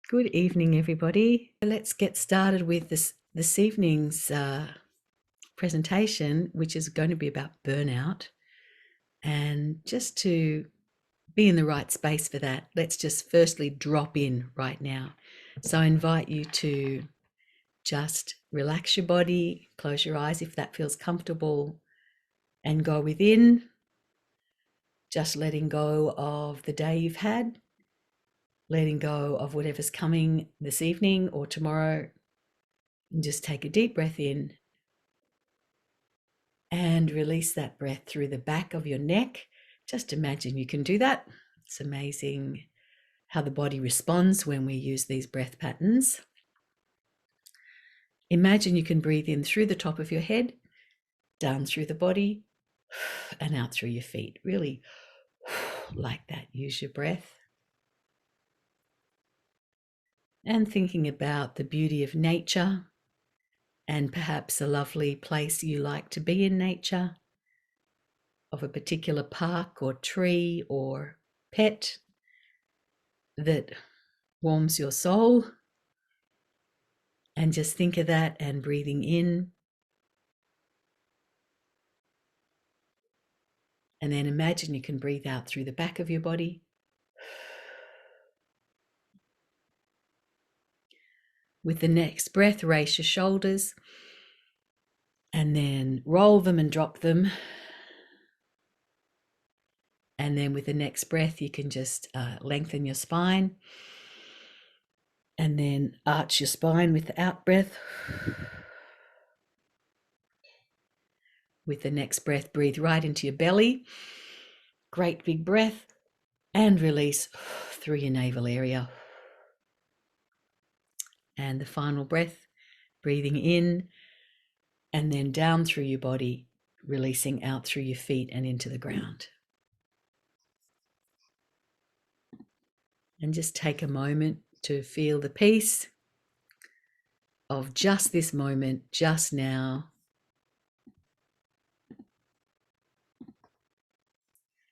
Good evening, everybody. Let's get started with this evening's presentation, which is going to be about burnout. And just to be in the right space for that, let's just firstly drop in right now. So I invite you to just relax your body, close your eyes if that feels comfortable, and go within, just letting go of the day you've had, letting go of whatever's coming this evening or tomorrow, and just take a deep breath in and release that breath through the back of your neck. Just imagine you can do that. It's amazing how the body responds when we use these breath patterns. Imagine you can breathe in through the top of your head, down through the body, and out through your feet. Really like that. Use your breath. And thinking about the beauty of nature and perhaps a lovely place you like to be in nature, of a particular park or tree or pet that warms your soul. And just think of that and breathing in. And then imagine you can breathe out through the back of your body. With the next breath, raise your shoulders and then roll them and drop them. And then with the next breath, you can just lengthen your spine and then arch your spine with the out breath. With the next breath, breathe right into your belly. Great big breath and release through your navel area. And the final breath, breathing in and then down through your body, releasing out through your feet and into the ground. And just take a moment to feel the peace of just this moment, just now.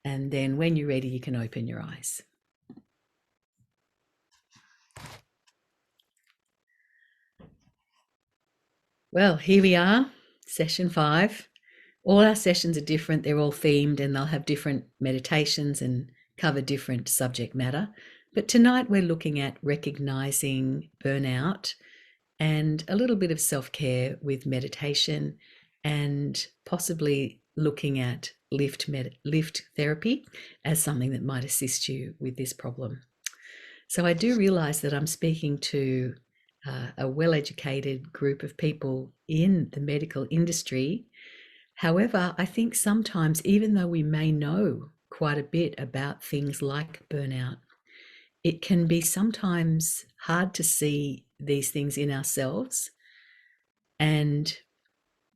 And then when you're ready, you can open your eyes. Well, here we are, session 5. All our sessions are different. They're all themed and they'll have different meditations and cover different subject matter. But tonight we're looking at recognizing burnout and a little bit of self-care with meditation and possibly looking at lift therapy as something that might assist you with this problem. So I do realize that I'm speaking to a well-educated group of people in the medical industry. However, I think sometimes, even though we may know quite a bit about things like burnout, it can be sometimes hard to see these things in ourselves. And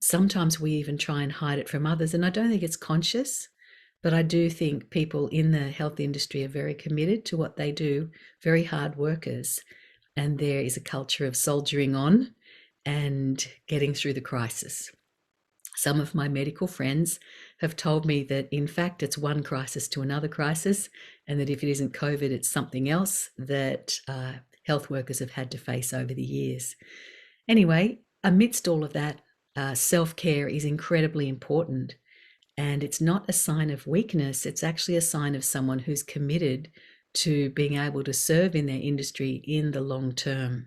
sometimes we even try and hide it from others. And I don't think it's conscious, but I do think people in the health industry are very committed to what they do, very hard workers. And there is a culture of soldiering on and getting through the crisis. Some of my medical friends have told me that, in fact, it's one crisis to another crisis, and that if it isn't COVID, it's something else that health workers have had to face over the years. Anyway, amidst all of that, self-care is incredibly important, and it's not a sign of weakness. It's actually a sign of someone who's committed to being able to serve in their industry in the long term.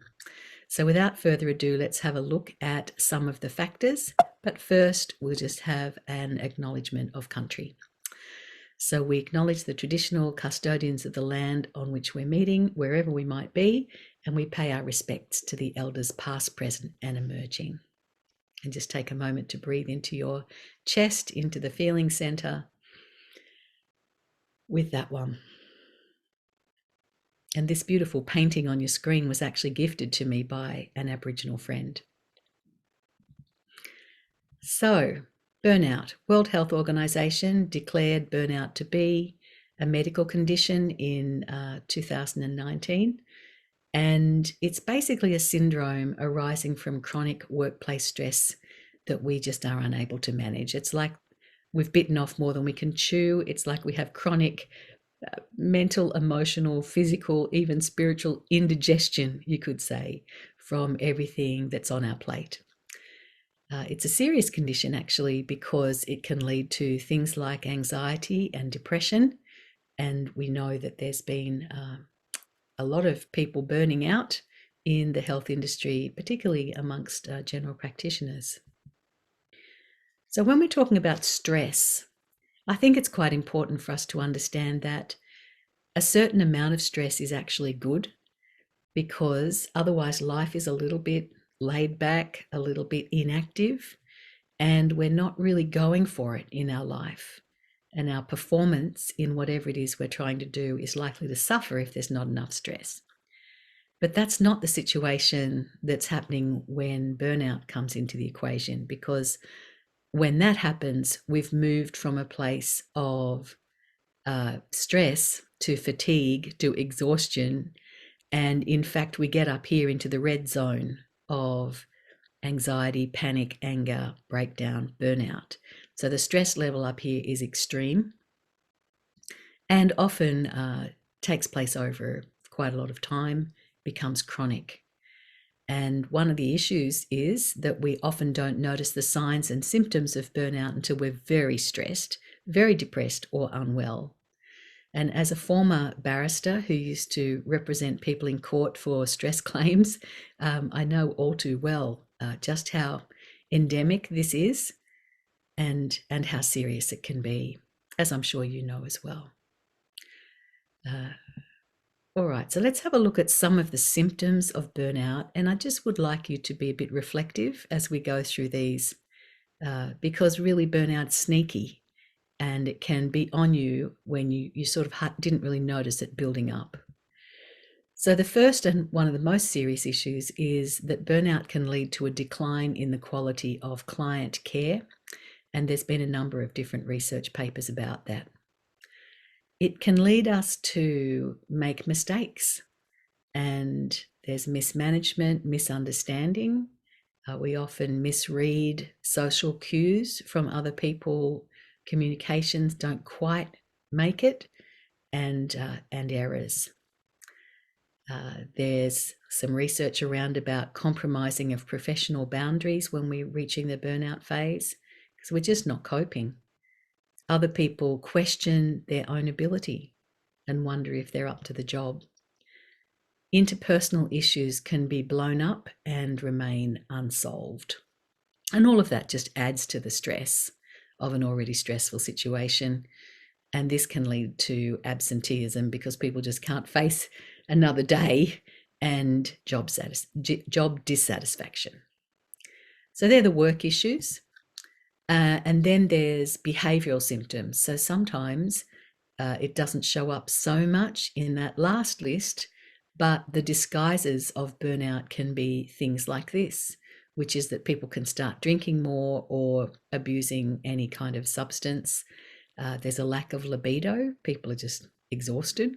So without further ado, let's have a look at some of the factors. But first, we'll just have an acknowledgement of country. So we acknowledge the traditional custodians of the land on which we're meeting, wherever we might be, and we pay our respects to the elders past, present, and emerging. And just take a moment to breathe into your chest, into the feeling center with that one. And this beautiful painting on your screen was actually gifted to me by an Aboriginal friend. So, burnout. World Health Organization declared burnout to be a medical condition in 2019. And it's basically a syndrome arising from chronic workplace stress that we just are unable to manage. It's like we've bitten off more than we can chew. It's like we have chronic mental, emotional, physical, even spiritual indigestion, you could say, from everything that's on our plate. It's a serious condition, actually, because it can lead to things like anxiety and depression. And we know that there's been a lot of people burning out in the health industry, particularly amongst general practitioners. So when we're talking about stress, I think it's quite important for us to understand that a certain amount of stress is actually good, because otherwise life is a little bit laid back, a little bit inactive, and we're not really going for it in our life. And our performance in whatever it is we're trying to do is likely to suffer if there's not enough stress. But that's not the situation that's happening when burnout comes into the equation, because when that happens, we've moved from a place of stress to fatigue to exhaustion. And in fact, we get up here into the red zone of anxiety, panic, anger, breakdown, burnout. So the stress level up here is extreme and often takes place over quite a lot of time, becomes chronic. And one of the issues is that we often don't notice the signs and symptoms of burnout until we're very stressed, very depressed, or unwell. And as a former barrister who used to represent people in court for stress claims, I know all too well just how endemic this is and how serious it can be, as I'm sure you know as well. All right, so let's have a look at some of the symptoms of burnout. And I just would like you to be a bit reflective as we go through these, because really burnout's sneaky and it can be on you when you sort of didn't really notice it building up. So the first and one of the most serious issues is that burnout can lead to a decline in the quality of client care. And there's been a number of different research papers about that. It can lead us to make mistakes, and there's mismanagement, misunderstanding. We often misread social cues from other people. Communications don't quite make it, and errors. There's some research around about compromising of professional boundaries when we're reaching the burnout phase, because we're just not coping. Other people question their own ability and wonder if they're up to the job. Interpersonal issues can be blown up and remain unsolved. And all of that just adds to the stress of an already stressful situation. And this can lead to absenteeism because people just can't face another day, and job dissatisfaction. So they're the work issues. And then there's behavioural symptoms. So sometimes it doesn't show up so much in that last list, but the disguises of burnout can be things like this, which is that people can start drinking more or abusing any kind of substance. There's a lack of libido. People are just exhausted.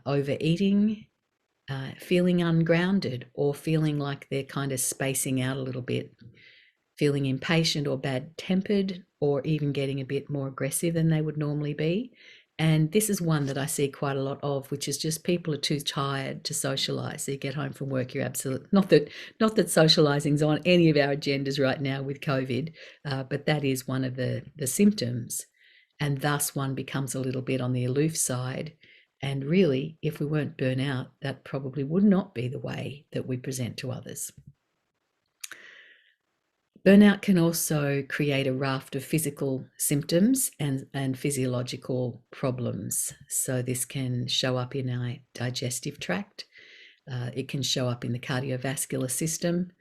Overeating, feeling ungrounded or feeling like they're kind of spacing out a little bit, feeling impatient or bad-tempered, or even getting a bit more aggressive than they would normally be. And this is one that I see quite a lot of, which is just people are too tired to socialise. So you get home from work, you're absolutely, not that socialising's on any of our agendas right now with COVID, but that is one of the symptoms. And thus one becomes a little bit on the aloof side. And really, if we weren't burnt out, that probably would not be the way that we present to others. Burnout can also create a raft of physical symptoms and physiological problems. So this can show up in our digestive tract. It can show up in the cardiovascular system,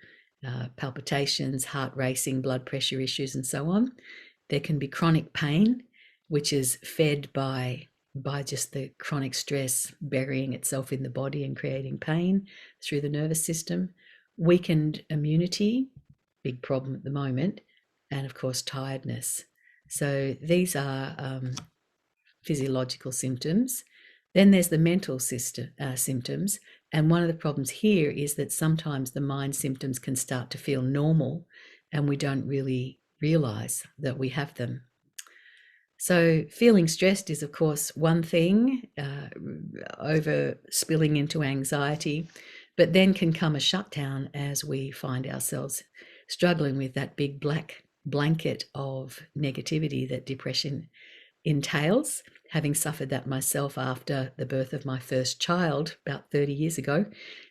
palpitations, heart racing, blood pressure issues, and so on. There can be chronic pain, which is fed by just the chronic stress burying itself in the body and creating pain through the nervous system. Weakened immunity, big problem at the moment, and of course tiredness. So these are physiological symptoms. Then there's the mental symptoms, and one of the problems here is that sometimes the mind symptoms can start to feel normal and we don't really realize that we have them. So feeling stressed is, of course, one thing, over spilling into anxiety, but then can come a shutdown as we find ourselves struggling with that big black blanket of negativity that depression entails. Having suffered that myself after the birth of my first child about 30 years ago,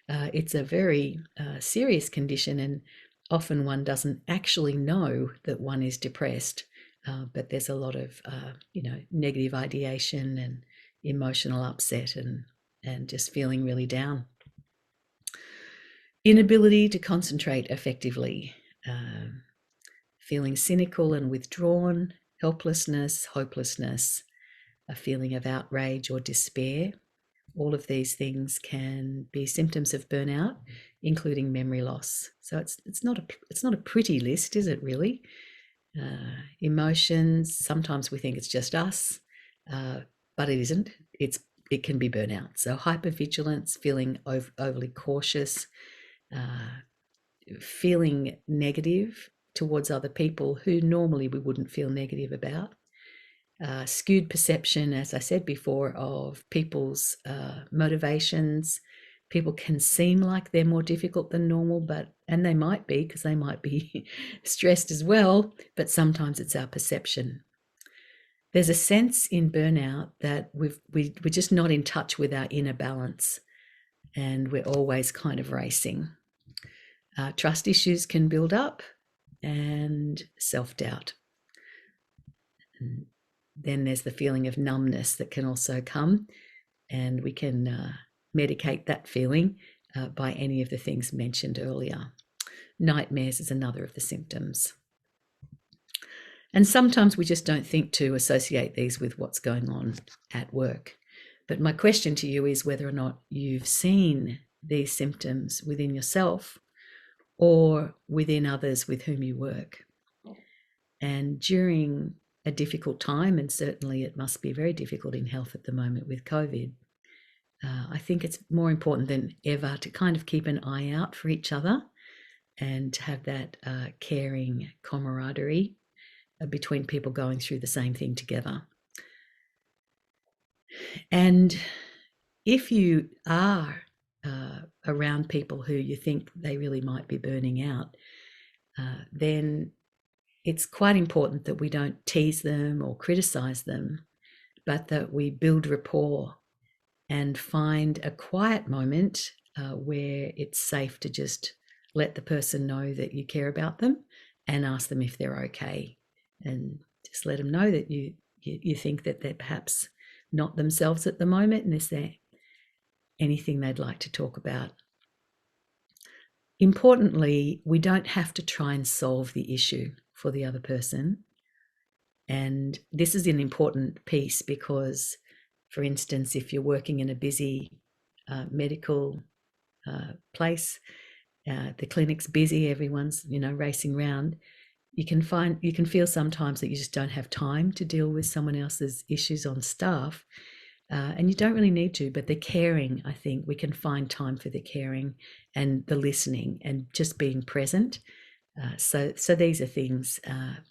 it's a very serious condition, and often one doesn't actually know that one is depressed. But there's a lot of, negative ideation and emotional upset and just feeling really down. Inability to concentrate effectively, feeling cynical and withdrawn, helplessness, hopelessness, a feeling of outrage or despair. All of these things can be symptoms of burnout, including memory loss. So it's not a pretty list, is it really? Emotions, sometimes we think it's just us, but it isn't. It can be burnout. So hypervigilance, feeling overly cautious, feeling negative towards other people who normally we wouldn't feel negative about. Skewed perception, as I said before, of people's motivations. People can seem like they're more difficult than normal, and they might be, because they might be stressed as well, but sometimes it's our perception. There's a sense in burnout that we're just not in touch with our inner balance, and we're always kind of racing. Trust issues can build up, and self-doubt. Then there's the feeling of numbness that can also come, and we can medicate that feeling by any of the things mentioned earlier. Nightmares is another of the symptoms. And sometimes we just don't think to associate these with what's going on at work. But my question to you is whether or not you've seen these symptoms within yourself or within others with whom you work. And during a difficult time, and certainly it must be very difficult in health at the moment with COVID, I think it's more important than ever to kind of keep an eye out for each other and to have that caring camaraderie between people going through the same thing together. And if you are around people who you think they really might be burning out, then it's quite important that we don't tease them or criticize them, but that we build rapport and find a quiet moment where it's safe to just let the person know that you care about them and ask them if they're okay, and just let them know that you think that they're perhaps not themselves at the moment, and is there anything they'd like to talk about. Importantly, we don't have to try and solve the issue for the other person. And this is an important piece because, for instance, if you're working in a busy medical place, the clinic's busy, everyone's racing around, you can feel sometimes that you just don't have time to deal with someone else's issues on staff, and you don't really need to, but the caring, I think we can find time for the caring and the listening and just being present. So these are things,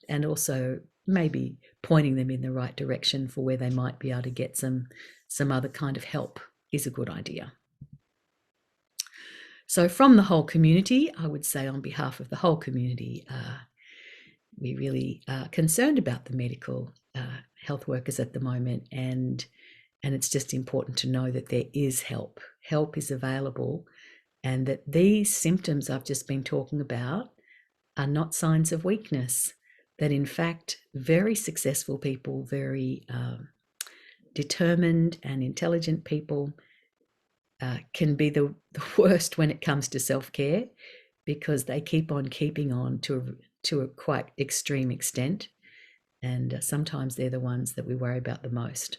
and also maybe pointing them in the right direction for where they might be able to get some other kind of help is a good idea. So from the whole community, I would say on behalf of the whole community, we really are concerned about the medical health workers at the moment, and it's just important to know that there is help. Help is available, and that these symptoms I've just been talking about are not signs of weakness, that in fact very successful people, very determined and intelligent people can be the worst when it comes to self-care, because they keep on keeping on to a quite extreme extent, and sometimes they're the ones that we worry about the most.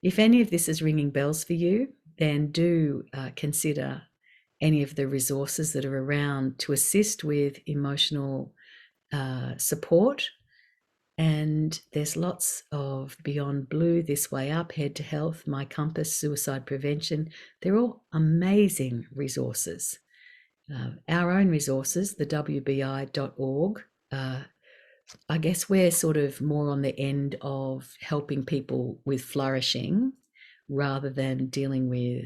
If any of this is ringing bells for you, then do consider any of the resources that are around to assist with emotional support. And there's lots of Beyond Blue, This Way Up, Head to Health, My Compass, Suicide Prevention. They're all amazing resources. Our own resources, the wbi.org, I guess we're sort of more on the end of helping people with flourishing rather than dealing with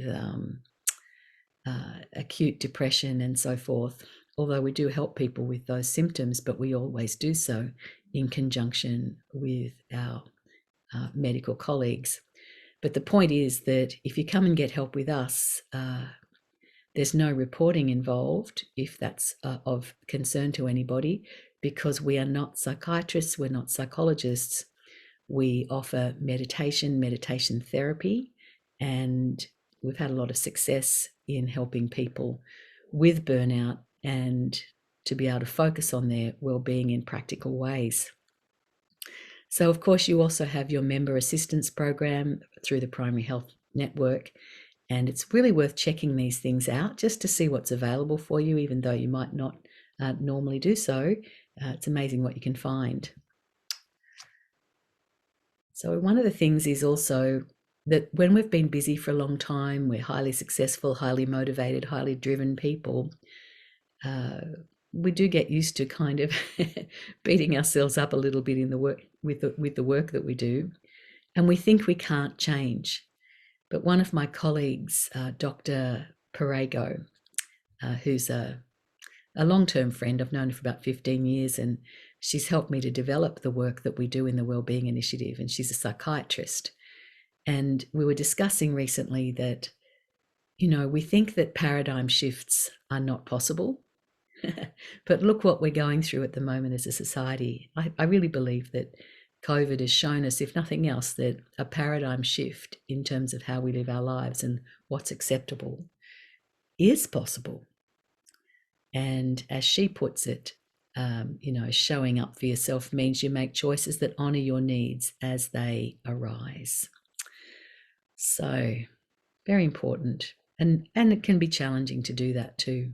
acute depression and so forth. Although we do help people with those symptoms, but we always do so in conjunction with our medical colleagues. But the point is that if you come and get help with us, there's no reporting involved if that's of concern to anybody, because we are not psychiatrists, we're not psychologists. We offer meditation therapy, and we've had a lot of success in helping people with burnout and to be able to focus on their well-being in practical ways. So, of course, you also have your member assistance program through the Primary Health Network, and it's really worth checking these things out just to see what's available for you, even though you might not normally do so. It's amazing what you can find. So one of the things is also that when we've been busy for a long time, we're highly successful, highly motivated, highly driven people, we do get used to kind of beating ourselves up a little bit in the work with the work that we do, and we think we can't change. But one of my colleagues, Dr. Perego, who's a long-term friend, I've known her for about 15 years, and she's helped me to develop the work that we do in the Wellbeing Initiative, and she's a psychiatrist. And we were discussing recently that, we think that paradigm shifts are not possible, but look what we're going through at the moment as a society. I really believe that COVID has shown us, if nothing else, that a paradigm shift in terms of how we live our lives and what's acceptable is possible. And as she puts it, showing up for yourself means you make choices that honor your needs as they arise. So, very important. And it can be challenging to do that too.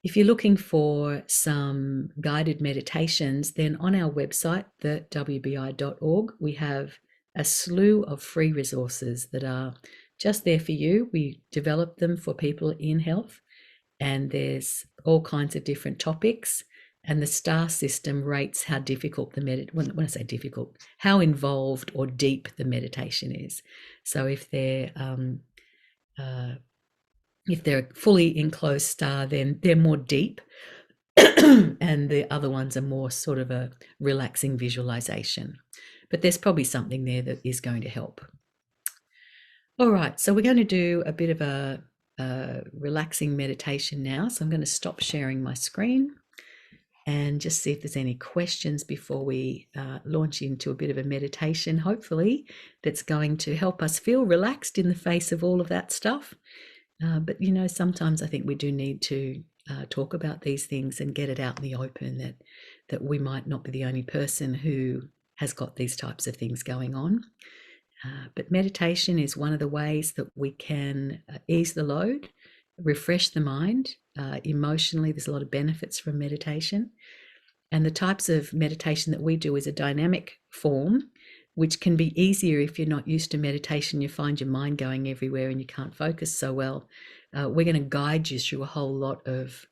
If you're looking for some guided meditations, then on our website, the wbi.org, we have a slew of free resources that are just there for you. We develop them for people in health, and there's all kinds of different topics. And the star system rates how difficult when I say difficult, how involved or deep the meditation is. So if they're a fully enclosed star, then they're more deep, and the other ones are more sort of a relaxing visualization. But there's probably something there that is going to help. All right, so we're going to do a bit of a relaxing meditation now. So I'm going to stop sharing my screen and just see if there's any questions before we launch into a bit of a meditation, hopefully, that's going to help us feel relaxed in the face of all of that stuff. But, sometimes I think we do need to talk about these things and get it out in the open, that we might not be the only person who has got these types of things going on. But meditation is one of the ways that we can ease the load, refresh the mind. Emotionally, there's a lot of benefits from meditation. And the types of meditation that we do is a dynamic form, which can be easier if you're not used to meditation. You find your mind going everywhere and you can't focus so well. We're going to guide you through a whole lot of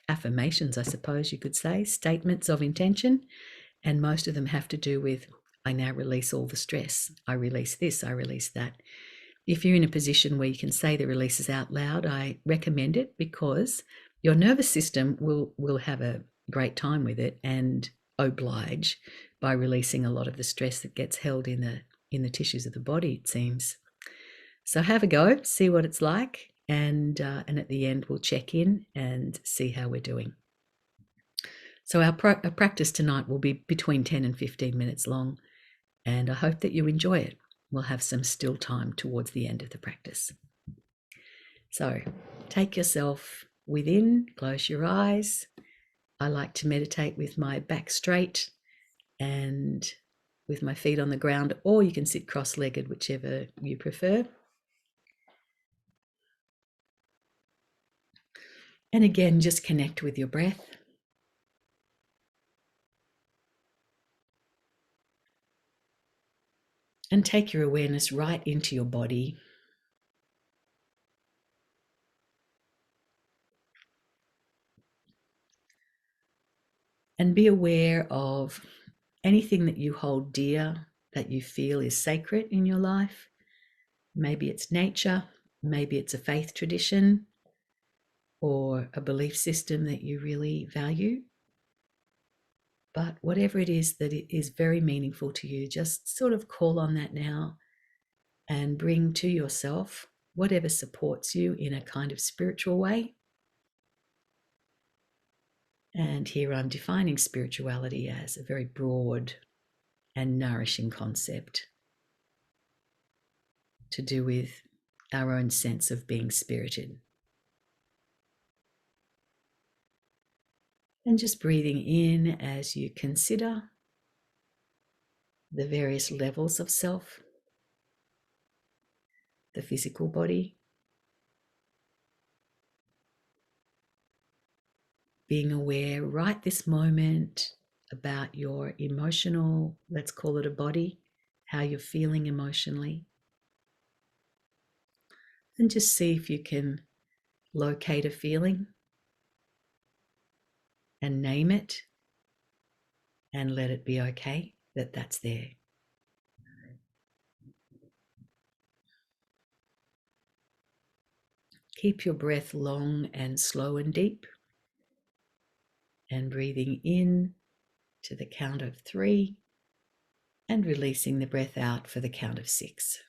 affirmations, I suppose you could say, statements of intention. And most of them have to do with, I now release all the stress. I release this, I release that. If you're in a position where you can say the releases out loud, I recommend it, because your nervous system will have a great time with it and oblige by releasing a lot of the stress that gets held in the tissues of the body, it seems. So have a go, see what it's like, and at the end we'll check in and see how we're doing. So our practice tonight will be between 10 and 15 minutes long, and I hope that you enjoy it. We'll have some still time towards the end of the practice. So take yourself within, close your eyes. I like to meditate with my back straight and with my feet on the ground, or you can sit cross-legged, whichever you prefer. And again, just connect with your breath. And take your awareness right into your body. And be aware of anything that you hold dear, that you feel is sacred in your life. Maybe it's nature, maybe it's a faith tradition, or a belief system that you really value. But whatever it is that it is very meaningful to you, just sort of call on that now and bring to yourself whatever supports you in a kind of spiritual way. And here I'm defining spirituality as a very broad and nourishing concept to do with our own sense of being spirited. And just breathing in as you consider the various levels of self, the physical body, being aware right this moment about your emotional, let's call it a body, how you're feeling emotionally. And just see if you can locate a feeling and name it and let it be okay that that's there. Keep your breath long and slow and deep, and breathing in to the count of 3 and releasing the breath out for the count of 6.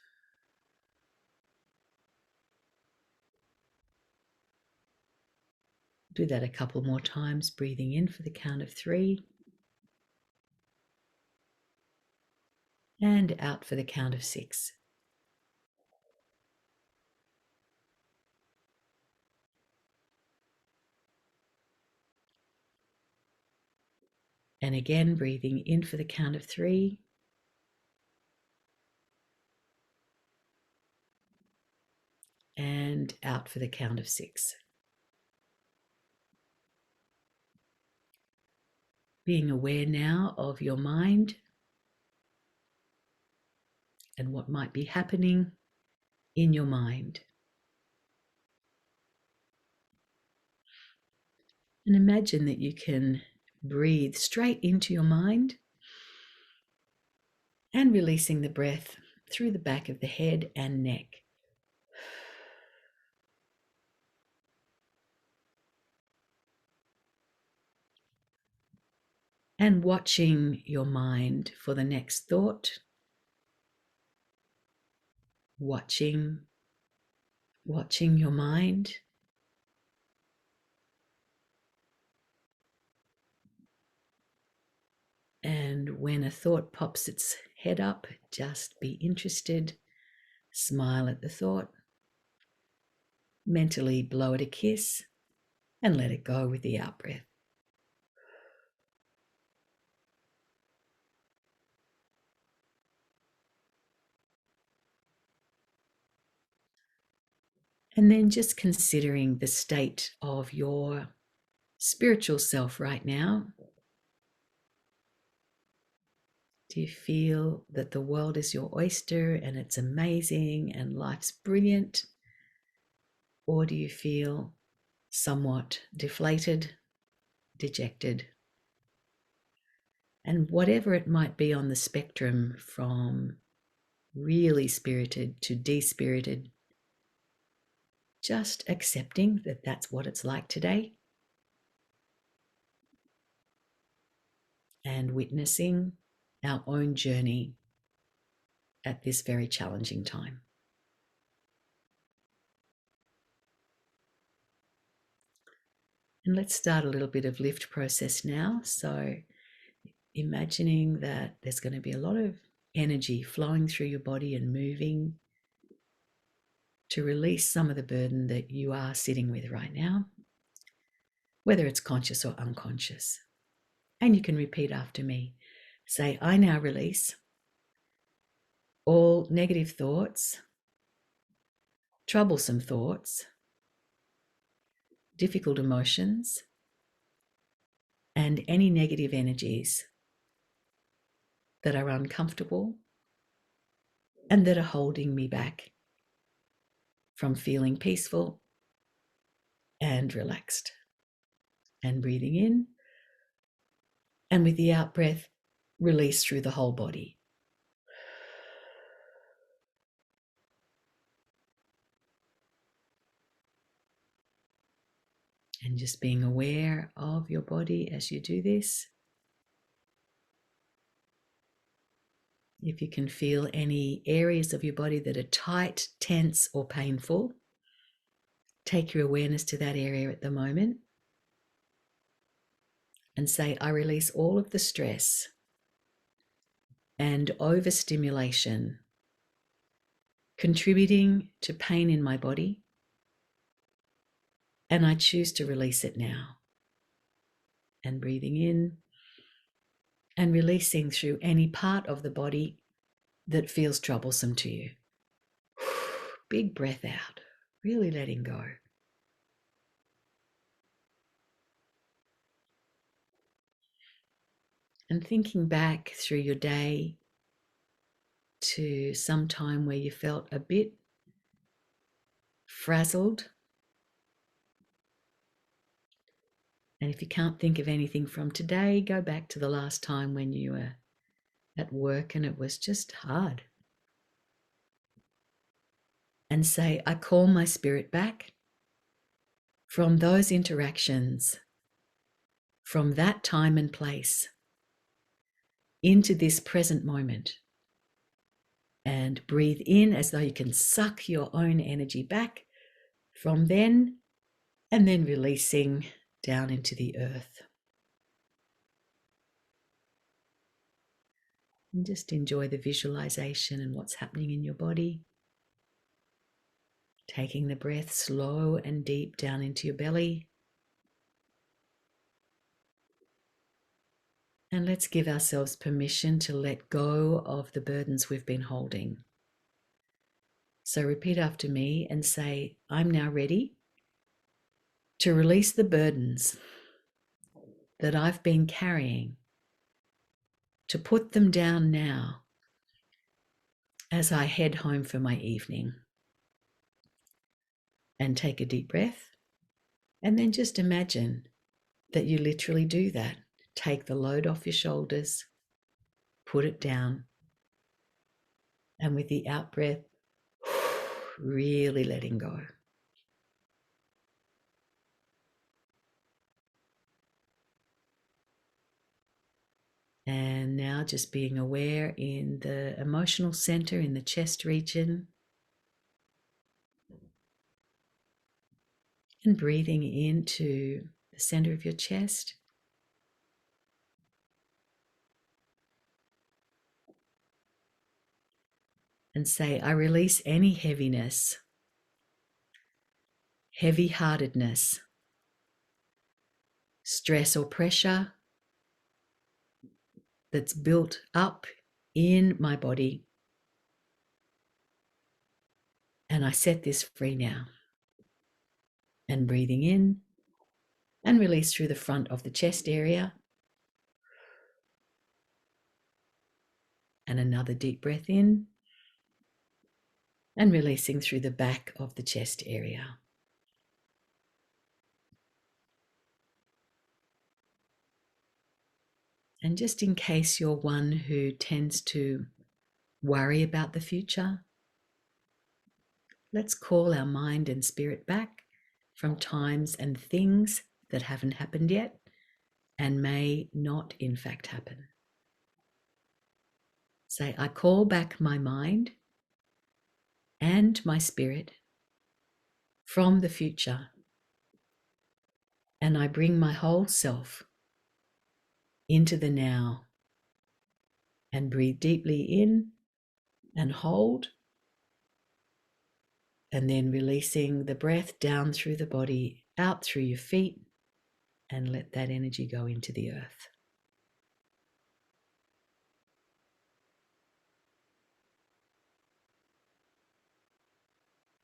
Do that a couple more times, breathing in for the count of 3 and out for the count of 6. And again, breathing in for the count of 3 and out for the count of 6. Being aware now of your mind and what might be happening in your mind. And imagine that you can breathe straight into your mind and releasing the breath through the back of the head and neck. And watching your mind for the next thought, watching your mind. And when a thought pops its head up, just be interested, smile at the thought, mentally blow it a kiss, and let it go with the out breath. And then just considering the state of your spiritual self right now. Do you feel that the world is your oyster and it's amazing and life's brilliant? Or do you feel somewhat deflated, dejected? And whatever it might be on the spectrum from really spirited to despirited, just accepting that that's what it's like today and witnessing our own journey at this very challenging time. And let's start a little bit of lift process now. So imagining that there's going to be a lot of energy flowing through your body and moving to release some of the burden that you are sitting with right now, whether it's conscious or unconscious. And you can repeat after me. Say, I now release all negative thoughts, troublesome thoughts, difficult emotions, and any negative energies that are uncomfortable and that are holding me back from feeling peaceful and relaxed. And breathing in And with the out breath, release through the whole body. And just being aware of your body as you do this. If you can feel any areas of your body that are tight, tense, or painful, take your awareness to that area at the moment and say, I release all of the stress and overstimulation contributing to pain in my body, and I choose to release it now. And breathing in and releasing through any part of the body that feels troublesome to you. Big breath out, really letting go. And thinking back through your day to some time where you felt a bit frazzled. And if you can't think of anything from today, go back to the last time when you were at work and it was just hard. And say, I call my spirit back from those interactions, from that time and place, into this present moment. And breathe in as though you can suck your own energy back from then, and then releasing down into the earth. And just enjoy the visualization and what's happening in your body. Taking the breath slow and deep down into your belly. And let's give ourselves permission to let go of the burdens we've been holding. So repeat after me and say, I'm now ready to release the burdens that I've been carrying, to put them down now as I head home for my evening. And take a deep breath, and then just imagine that you literally do that. Take the load off your shoulders, put it down, and with the out breath, really letting go. And now just being aware in the emotional center in the chest region. And breathing into the center of your chest. And say, I release any heaviness, heavy-heartedness, stress or pressure that's built up in my body. And I set this free now. And breathing in and release through the front of the chest area. And another deep breath in and releasing through the back of the chest area. And just in case you're one who tends to worry about the future, let's call our mind and spirit back from times and things that haven't happened yet and may not in fact happen. Say, I call back my mind and my spirit from the future, and I bring my whole self into the now, and breathe deeply in and hold, and then releasing the breath down through the body, out through your feet, and let that energy go into the earth.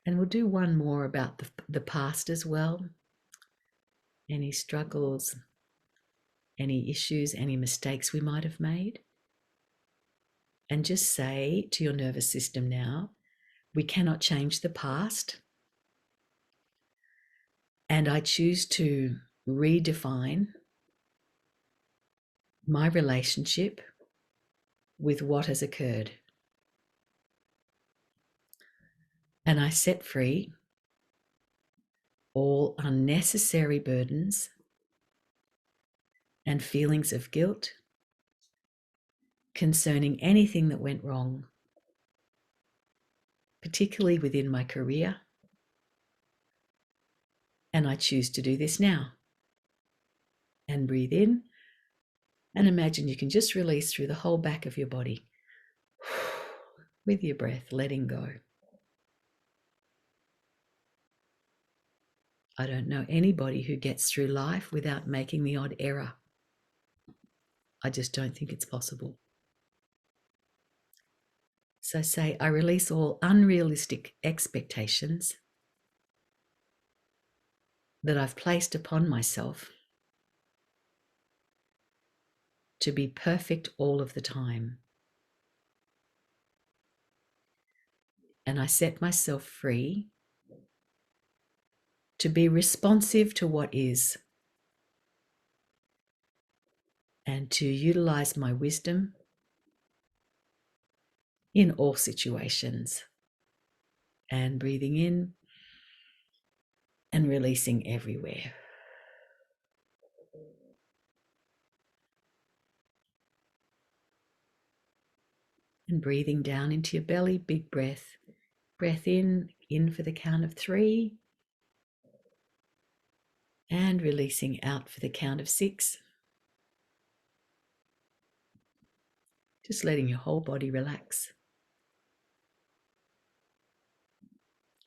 And we'll do one more about the past as well. Any struggles, any issues, any mistakes we might have made. And just say to your nervous system now, we cannot change the past. And I choose to redefine my relationship with what has occurred. And I set free all unnecessary burdens and feelings of guilt concerning anything that went wrong, particularly within my career. And I choose to do this now. And breathe in and imagine you can just release through the whole back of your body with your breath, letting go. I don't know anybody who gets through life without making the odd error. I just don't think it's possible. So say, I release all unrealistic expectations that I've placed upon myself to be perfect all of the time. And I set myself free to be responsive to what is and to utilize my wisdom in all situations. And breathing in and releasing everywhere. And breathing down into your belly, big breath. Breath in for the count of 3. And releasing out for the count of 6. Just letting your whole body relax.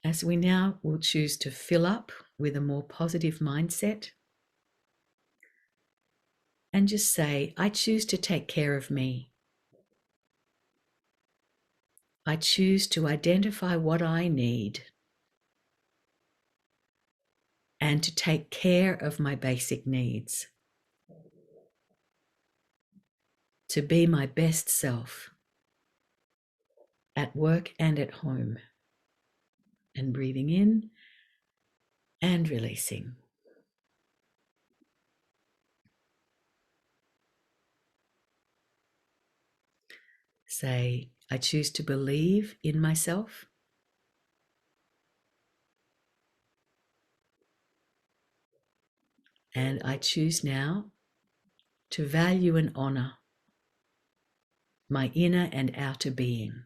As we now will choose to fill up with a more positive mindset. And just say, I choose to take care of me. I choose to identify what I need and to take care of my basic needs. To be my best self at work and at home. And breathing in and releasing. Say, I choose to believe in myself. And I choose now to value and honor my inner and outer being.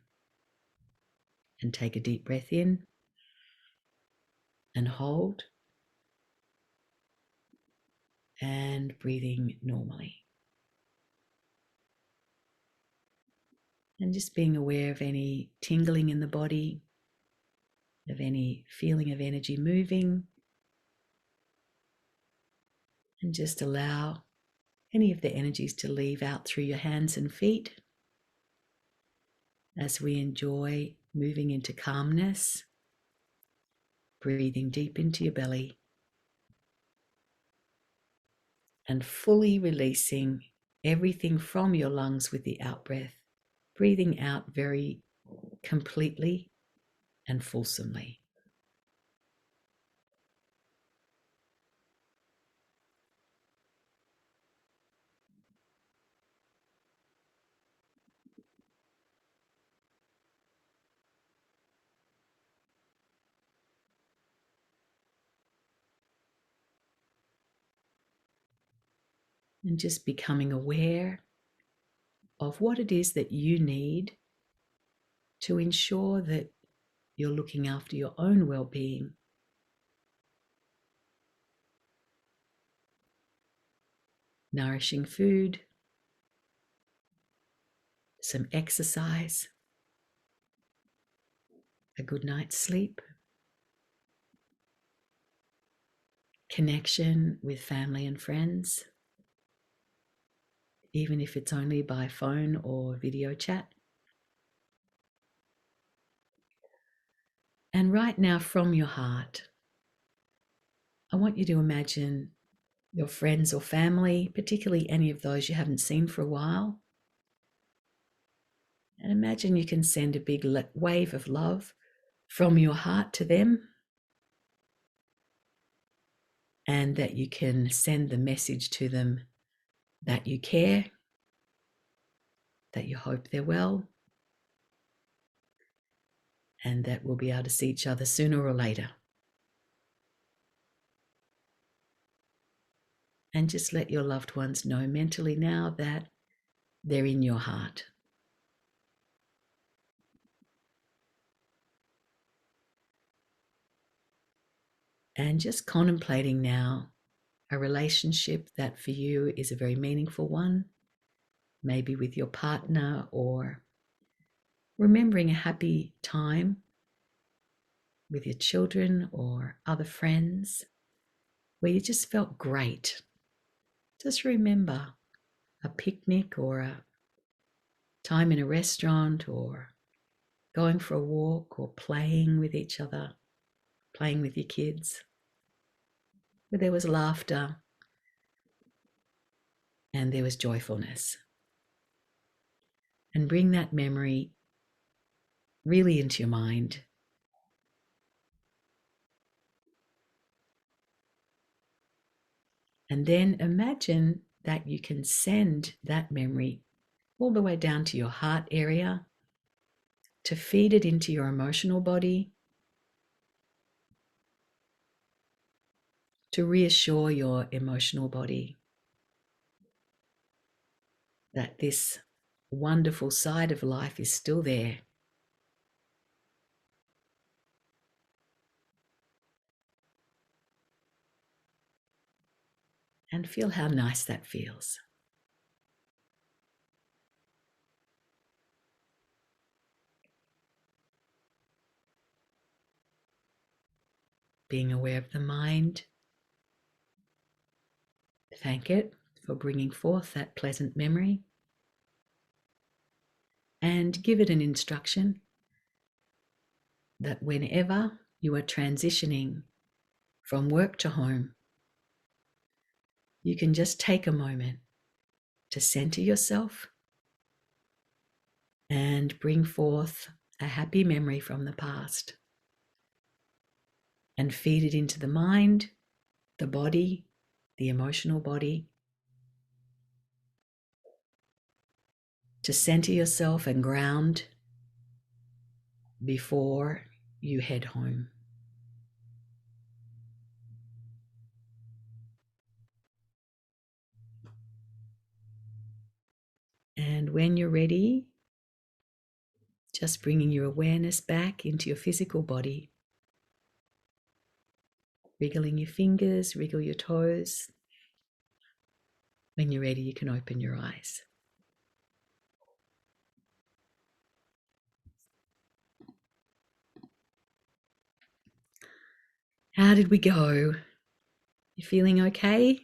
And take a deep breath in and hold. And breathing normally. And just being aware of any tingling in the body, of any feeling of energy moving. And just allow any of the energies to leave out through your hands and feet as we enjoy moving into calmness, breathing deep into your belly, and fully releasing everything from your lungs with the out-breath, breathing out very completely and fulsomely. And just becoming aware of what it is that you need to ensure that you're looking after your own well-being. Nourishing food, some exercise, a good night's sleep, connection with family and friends, even if it's only by phone or video chat. And right now, from your heart, I want you to imagine your friends or family, particularly any of those you haven't seen for a while. And imagine you can send a big wave of love from your heart to them, and that you can send the message to them that you care that you hope they're well, and that we'll be able to see each other sooner or later. And just let your loved ones know mentally now that they're in your heart. And just contemplating now a relationship that for you is a very meaningful one, maybe with your partner, or remembering a happy time with your children or other friends where you just felt great. Just remember a picnic or a time in a restaurant or going for a walk or playing with each other, playing with your kids, where there was laughter and there was joyfulness. And bring that memory really into your mind. And then imagine that you can send that memory all the way down to your heart area to feed it into your emotional body, to reassure your emotional body that this wonderful side of life is still there. And feel how nice that feels. Being aware of the mind. Thank it for bringing forth that pleasant memory. And give it an instruction that whenever you are transitioning from work to home, you can just take a moment to center yourself and bring forth a happy memory from the past and feed it into the mind, the body, the emotional body, to center yourself and ground before you head home. And when you're ready, just bringing your awareness back into your physical body, wriggling your fingers, wriggle your toes. When you're ready, you can open your eyes. How did we go? You feeling okay?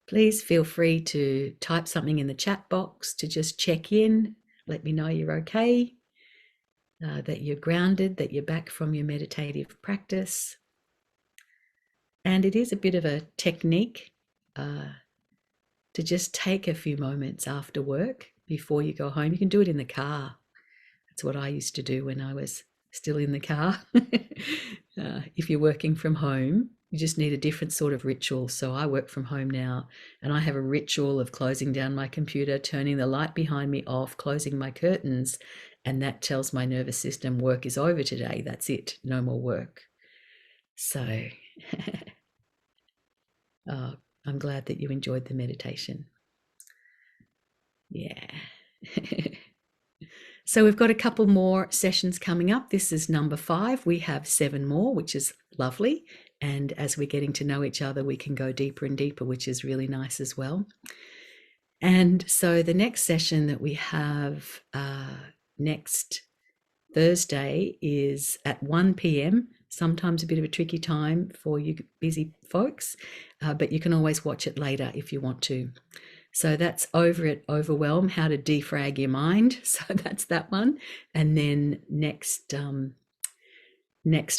Please feel free to type something in the chat box to just check in. Let me know you're okay, that you're grounded, that you're back from your meditative practice. And it is a bit of a technique to just take a few moments after work before you go home. You can do it in the car. That's what I used to do when I was still in the car. If you're working from home, you just need a different sort of ritual. So I work from home now, and I have a ritual of closing down my computer, turning the light behind me off, closing my curtains, and that tells my nervous system work is over today. That's it. No more work. So I'm glad that you enjoyed the meditation. Yeah. So we've got a couple more sessions coming up. This is number 5. We have 7 more, which is lovely. And as we're getting to know each other, we can go deeper and deeper, which is really nice as well. And so the next session that we have next Thursday is at 1 p.m, sometimes a bit of a tricky time for you busy folks, but you can always watch it later if you want to. So that's over at Overwhelm, how to defrag your mind. So that's that one. And then next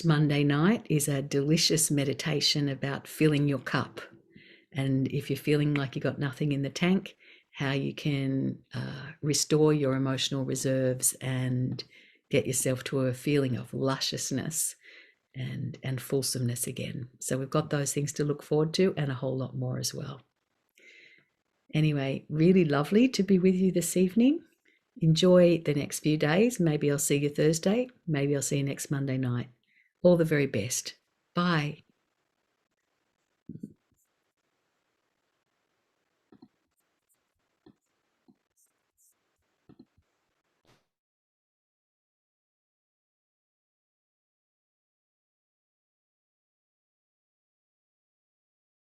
Monday night is a delicious meditation about filling your cup. And if you're feeling like you've got nothing in the tank, how you can restore your emotional reserves and get yourself to a feeling of lusciousness and fulsomeness again. So we've got those things to look forward to and a whole lot more as well. Anyway, really lovely to be with you this evening. Enjoy the next few days. Maybe I'll see you Thursday. Maybe I'll see you next Monday night. All the very best. Bye.